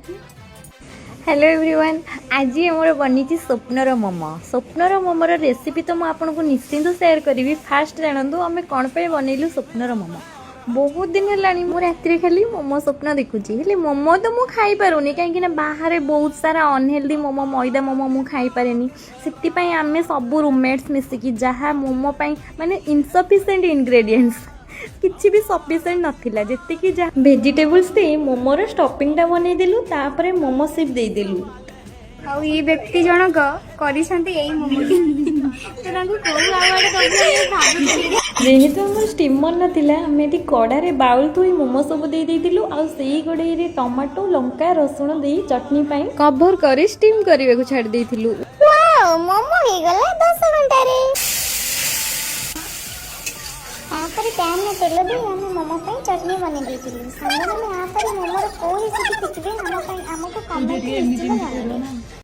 Hello everyone, आज मोर बनी स्वप्नर momo. स्वप्नर मोमोर recipe तो मुझे निश्चिंत शेयर करी। फास्ट जानतु आम कौन पे बनइलु स्वप्नर मोमो। बहुत दिन है मो राति खाली मोमो स्वप्न देखुची, हेले मोमो तो मुझे खाई पारुनी कहीं बाहर बहुत सारा अनहेल्दी मोमो मैदा मोमो मुझे खाई पारेनी। से आम सब रूममेट्स मिसिकी जहाँ मोमो माने इनसफिशिएंट इंग्रेडिएंट्स किसी भी सफिशिएंट नथिला जेतिकी जा वेजिटेबल्स दे मोमोर स्टफिंगटा बनईदेलु तापर मोमो सिप देदेलु। ଆଉ ये व्यक्ति जनक କରିଛନ୍ତି ଏଇ ମୋମୋଟି ତ ତାଙ୍କୁ କୋଉ ଆୱାର୍ଡ ଦବୁ ଏ ଭାବୁଥିଲି। जेहेतु आम स्टीमर नाला आम ये कड़े बाउल थोई मोमो सब दे देलु आ कड़े टमाटो लंका रसुण दे चटनी कभर कर स्टीम करने को छाड़ देलु। वाओ मोमो हे गला 10 घंटा रे। आपर पैन में तेल दे हम मोमो पे चटनी बने देतिलु। संग में आपर मोमो रो कोई सिटी पिचबे हम पे हमको कमेंट निश्चित जानबे।